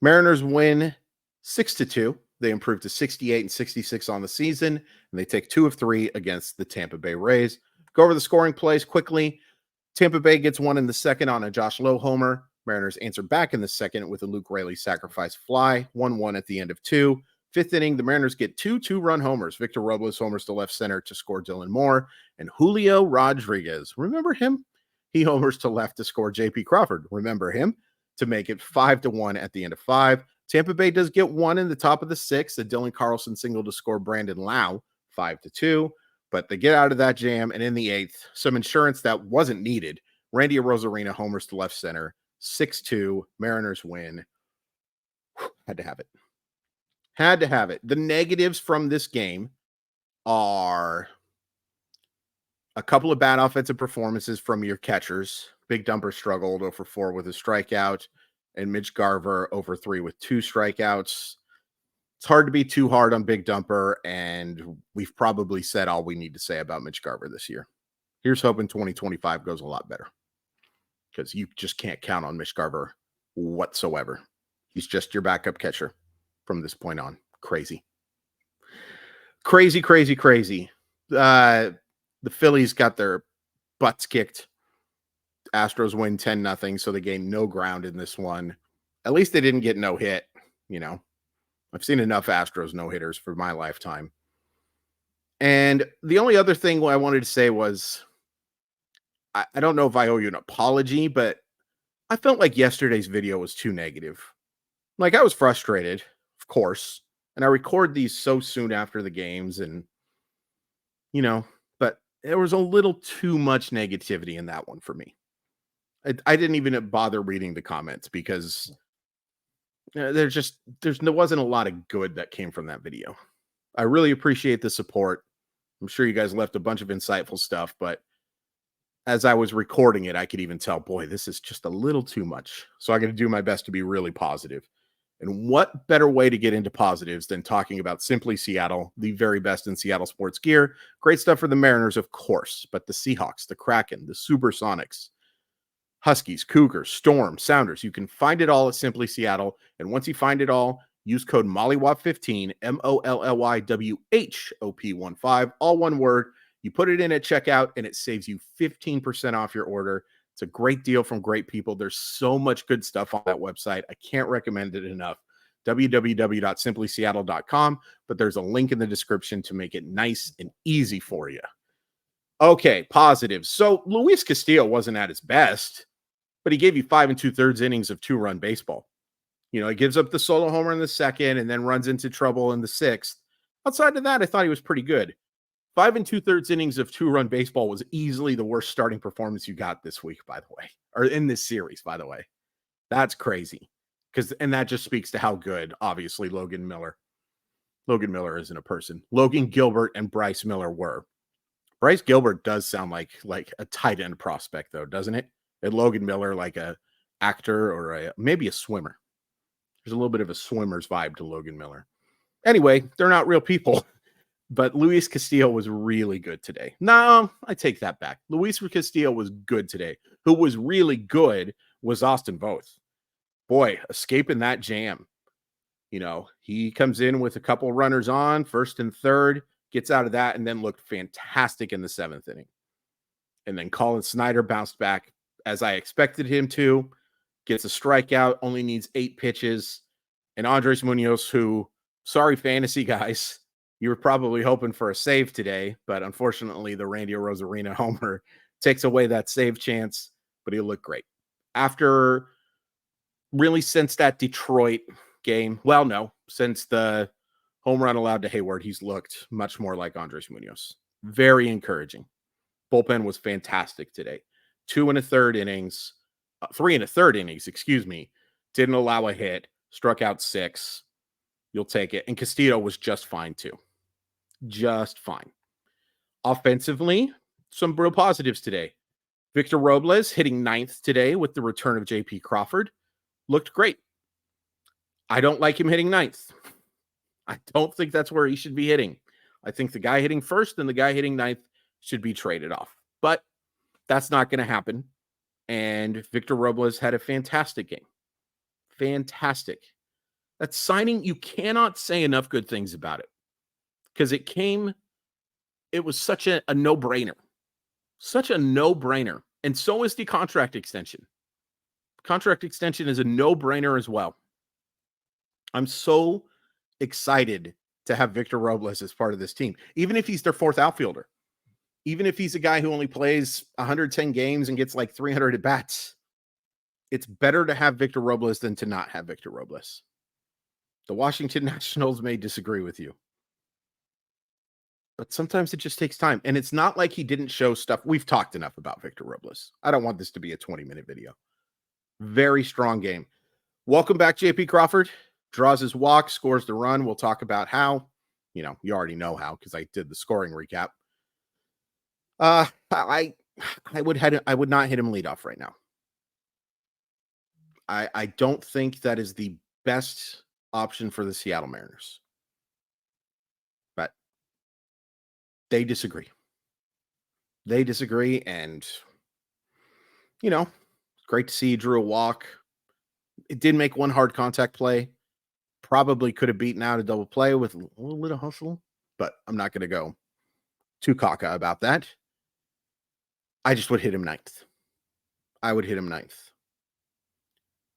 Mariners win 6-2. They improve to 68 and 66 on the season, and they take 2 of 3 against the Tampa Bay Rays. Go over the scoring plays quickly. Tampa Bay gets one in the second on a Josh Lowe homer. Mariners answer back in the second with a Luke Raley sacrifice fly. 1-1 at the end of 2. Fifth inning, the Mariners get 2 two-run homers. Victor Robles homers to left center to score Dylan Moore. And Julio Rodriguez, remember him? He homers to left to score J.P. Crawford. Remember him? To make it 5-1 at the end of 5. Tampa Bay does get one in the top of the 6th. A Dylan Carlson single to score Brandon Lau, 5-2. But they get out of that jam, and in the 8th, some insurance that wasn't needed. Randy Arozarena homers to left center, 6-2. Mariners win. Had to have it. Had to have it. The negatives from this game are a couple of bad offensive performances from your catchers. Big Dumper struggled 0-4 with a strikeout, and Mitch Garver 0-3 with 2 strikeouts. It's hard to be too hard on Big Dumper, and we've probably said all we need to say about Mitch Garver this year. Here's hoping 2025 goes a lot better, because you just can't count on Mitch Garver whatsoever. He's just your backup catcher from this point on. Crazy. The Phillies got their butts kicked. Astros win 10-0, so they gain no ground in this one. At least they didn't get no hit. I've seen enough Astros no-hitters for my lifetime. And the only other thing I wanted to say was, I don't know if I owe you an apology, but I felt like yesterday's video was too negative. Like, I was frustrated, of course, and I record these so soon after the games, and, but there was a little too much negativity in that one for me. I didn't even bother reading the comments because there wasn't a lot of good that came from that video. I really appreciate the support. I'm sure you guys left a bunch of insightful stuff, but as I was recording it, I could even tell, boy, this is just a little too much. So I got to do my best to be really positive. And what better way to get into positives than talking about Simply Seattle, the very best in Seattle sports gear. Great stuff for the Mariners, of course, but the Seahawks, the Kraken, the Supersonics, Huskies, Cougars, Storm, Sounders. You can find it all at Simply Seattle. And once you find it all, use code MOLLYWOP15, MOLLYWHOP15, all one word. You put it in at checkout, and it saves you 15% off your order. It's a great deal from great people. There's so much good stuff on that website. I can't recommend it enough. www.simplyseattle.com, but there's a link in the description to make it nice and easy for you. Okay, positives. So Luis Castillo wasn't at his best, but he gave you 5 2/3 innings of 2-run baseball. He gives up the solo homer in the second and then runs into trouble in the 6th. Outside of that, I thought he was pretty good. 5 2/3 innings of 2-run baseball was easily the worst starting performance you got this week, by the way, or in this series, by the way. That's crazy. And that just speaks to how good, obviously, Logan Miller isn't a person. Logan Gilbert and Bryce Miller were. Bryce Gilbert does sound like a tight end prospect, though, doesn't it? And Logan Miller, like a actor or maybe a swimmer. There's a little bit of a swimmer's vibe to Logan Miller. Anyway, they're not real people. But Luis Castillo was really good today. No, I take that back. Luis Castillo was good today. Who was really good was Austin Voth. Boy, escaping that jam. He comes in with a couple runners on, first and third, gets out of that, and then looked fantastic in the 7th inning. And then Colin Snyder bounced back as I expected him to, gets a strikeout, only needs 8 pitches. And Andres Munoz, who, sorry, fantasy guys, you were probably hoping for a save today, but unfortunately, the Randy Arozarena homer takes away that save chance, but he'll look great. After really since that Detroit game, since the home run allowed to Hayward, he's looked much more like Andres Munoz. Very encouraging. Bullpen was fantastic today. 3 1/3 innings, didn't allow a hit, struck out 6. You'll take it. And Castillo was just fine too. Just fine. Offensively, some real positives today. Victor Robles hitting 9th today with the return of J.P. Crawford. Looked great. I don't like him hitting 9th. I don't think that's where he should be hitting. I think the guy hitting 1st and the guy hitting 9th should be traded off. But that's not going to happen. And Victor Robles had a fantastic game. Fantastic. That signing, you cannot say enough good things about it because it was such a no-brainer. Such a no-brainer. And so is the contract extension. Contract extension is a no-brainer as well. I'm so excited to have Victor Robles as part of this team, even if he's their fourth outfielder, even if he's a guy who only plays 110 games and gets like 300 at bats. It's better to have Victor Robles than to not have Victor Robles. The Washington Nationals may disagree with you, but sometimes it just takes time. And it's not like he didn't show stuff. We've talked enough about Victor Robles. I don't want this to be a 20-minute video. Very strong game. Welcome back, JP Crawford. Draws his walk, scores the run. We'll talk about how. You already know how because I did the scoring recap. I would not hit him leadoff right now. I don't think that is the best option for the Seattle Mariners. But they disagree. And great to see he drew a walk. It did make one hard contact play. Probably could have beaten out a double play with a little bit of hustle, but I'm not going to go too cocky about that. I just would hit him ninth.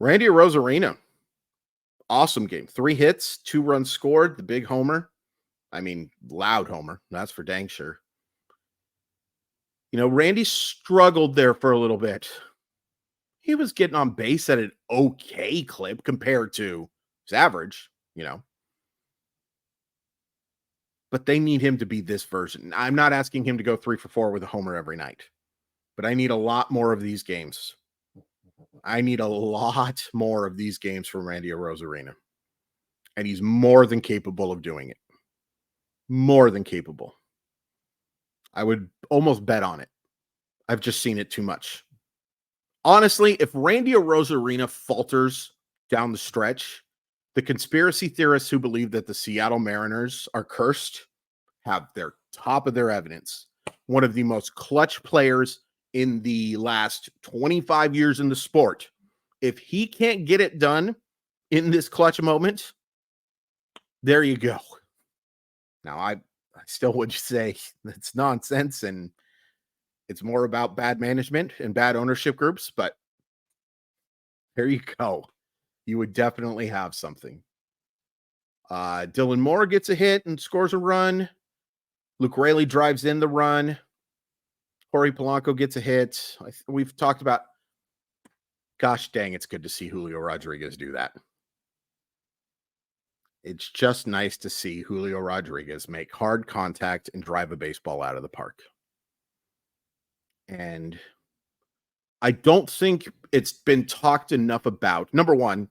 Randy Arozarena. Awesome game. 3 hits, 2 runs scored, the big homer. I mean, loud homer. That's for dang sure. Randy struggled there for a little bit. He was getting on base at an okay clip compared to his average, But they need him to be this version. I'm not asking him to go 3 for 4 with a homer every night, but I need a lot more of these games. I need a lot more of these games from Randy Arozarena. And he's more than capable of doing it. More than capable. I would almost bet on it. I've just seen it too much. Honestly, if Randy Arozarena falters down the stretch, the conspiracy theorists who believe that the Seattle Mariners are cursed have their top of their evidence. One of the most clutch players in the last 25 years in the sport. If he can't get it done in this clutch moment, there you go. Now, I still would say that's nonsense and it's more about bad management and bad ownership groups, but there you go. You would definitely have something. Dylan Moore gets a hit and scores a run. Luke Raley drives in the run. Jorge Polanco gets a hit. We've talked about, gosh dang, it's good to see Julio Rodriguez do that. It's just nice to see Julio Rodriguez make hard contact and drive a baseball out of the park. And I don't think it's been talked enough about. Number one,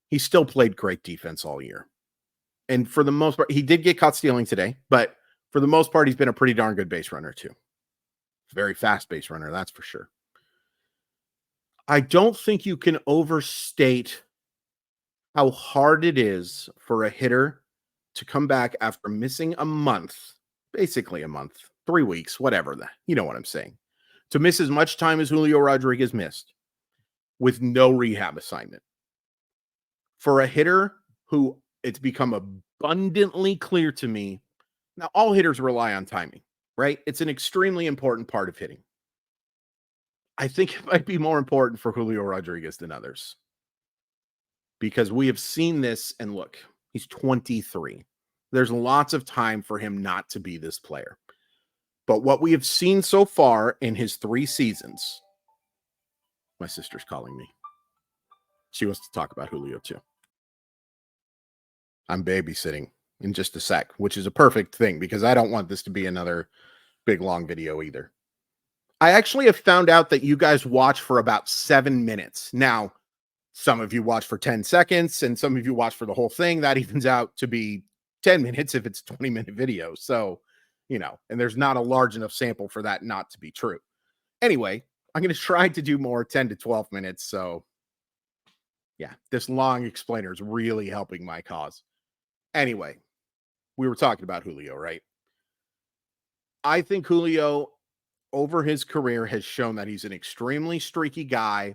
he still played great defense all year. And for the most part, he did get caught stealing today, but for the most part, he's been a pretty darn good base runner too. Very fast base runner, that's for sure. I don't think you can overstate how hard it is for a hitter to come back after missing a month, basically a month, 3 weeks, whatever that, you know what I'm saying, to miss as much time as Julio Rodriguez missed with no rehab assignment. For a hitter who it's become abundantly clear to me, now all hitters rely on timing, right? It's an extremely important part of hitting. I think it might be more important for Julio Rodriguez than others because we have seen this, and look, he's 23. There's lots of time for him not to be this player. But what we have seen so far in his 3 seasons, my sister's calling me. She wants to talk about Julio too. I'm babysitting in just a sec, which is a perfect thing because I don't want this to be another big long video either. I actually have found out that you guys watch for about 7 minutes. Now, some of you watch for 10 seconds and some of you watch for the whole thing. That evens out to be 10 minutes if it's a 20-minute video. So, and there's not a large enough sample for that not to be true. Anyway, I'm going to try to do more 10 to 12 minutes. So, yeah, this long explainer is really helping my cause. Anyway, we were talking about Julio, right? I think Julio, over his career, has shown that he's an extremely streaky guy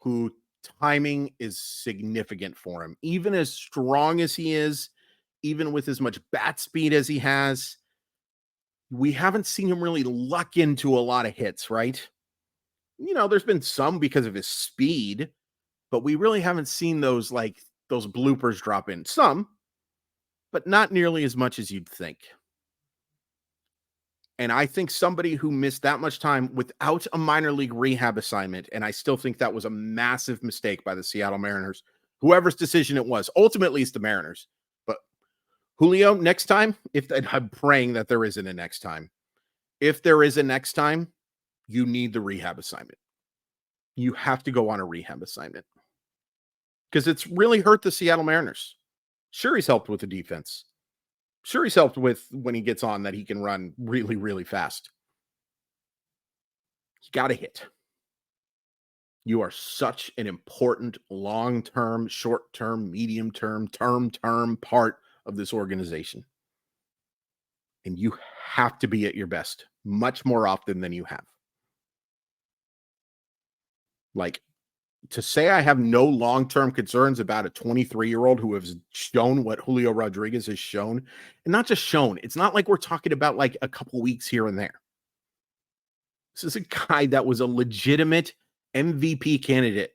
who timing is significant for him. Even as strong as he is, even with as much bat speed as he has, we haven't seen him really luck into a lot of hits, right? There's been some because of his speed, but we really haven't seen those bloopers drop in. Some, but not nearly as much as you'd think. And I think somebody who missed that much time without a minor league rehab assignment, and I still think that was a massive mistake by the Seattle Mariners, whoever's decision it was. Ultimately, it's the Mariners. But Julio, next time, I'm praying that there isn't a next time. If there is a next time, you need the rehab assignment. You have to go on a rehab assignment because it's really hurt the Seattle Mariners. Sure, he's helped with the defense. Sure, he's helped with when he gets on that he can run really, really fast. You got to hit. You are such an important long-term, short-term, medium-term, term part of this organization. And you have to be at your best much more often than you have. Like, to say I have no long-term concerns about a 23-year-old who has shown what Julio Rodriguez has shown, and not just shown, it's not like we're talking about like a couple weeks here and there. This is a guy that was a legitimate MVP candidate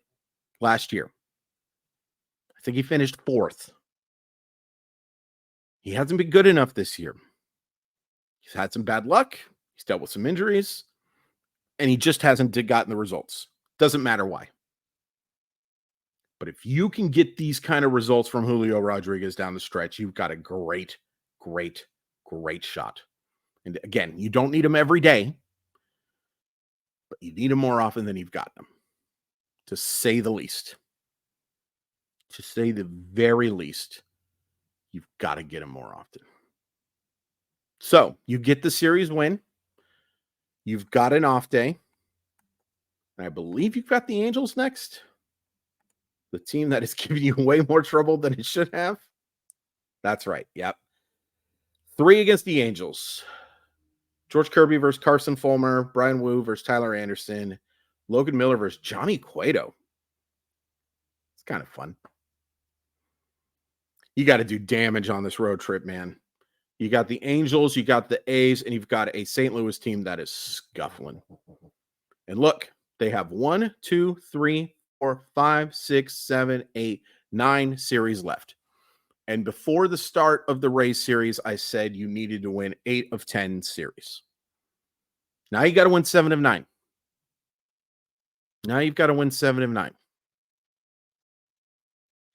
last year. I think he finished 4th. He hasn't been good enough this year. He's had some bad luck. He's dealt with some injuries, and he just hasn't gotten the results. Doesn't matter why. But if you can get these kind of results from Julio Rodriguez down the stretch, you've got a great, great, great shot. And again, you don't need him every day, but you need him more often than you've gotten him, to say the least. To say the very least, you've got to get him more often. So you get the series win. You've got an off day. And I believe you've got the Angels next. The team that is giving you way more trouble than it should have. That's right. Yep. 3 against the Angels. George Kirby versus Carson Fulmer. Brian Wu versus Tyler Anderson. Logan Miller versus Johnny Cueto. It's kind of fun. You got to do damage on this road trip, man. You got the Angels, you got the A's, and you've got a St. Louis team that is scuffling. And look, they have 1, 2, 3, 4, 5, 6, 7, 8, 9 series left. And before the start of the Rays series, I said you needed to win 8 of 10 series. Now you got to win 7 of 9. Now you've got to win 7 of 9.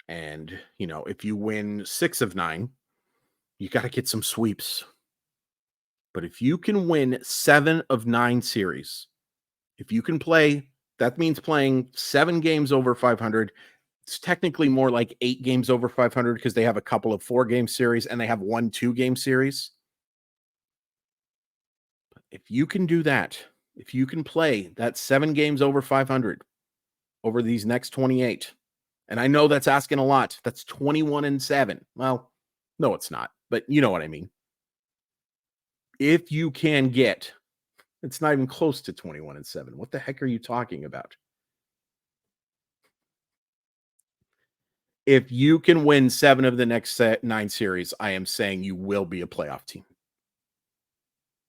And, if you win 6 of 9, you got to get some sweeps. But if you can win 7 of 9 series, if you can play, that means playing 7 games over 500. It's technically more like 8 games over 500 because they have a couple of 4-game series and they have 1 2-game series. But if you can do that, if you can play that 7 games over 500 over these next 28, and I know that's asking a lot. That's 21-7. Well, no, it's not, but you know what I mean. If you can get, it's not even close to 21-7. What the heck are you talking about? If you can win 7 of the next 9 series, I am saying you will be a playoff team.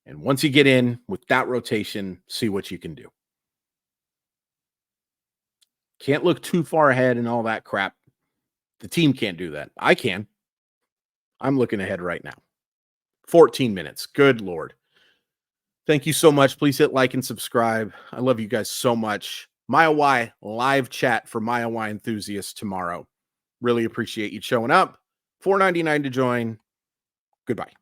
And once you get in with that rotation, see what you can do. Can't look too far ahead and all that crap. The team can't do that. I can. I'm looking ahead right now. 14 minutes. Good Lord. Thank you so much. Please hit like and subscribe. I love you guys so much. Mile Y live chat for Mile Y enthusiasts tomorrow. Really appreciate you showing up. $4.99 to join. Goodbye.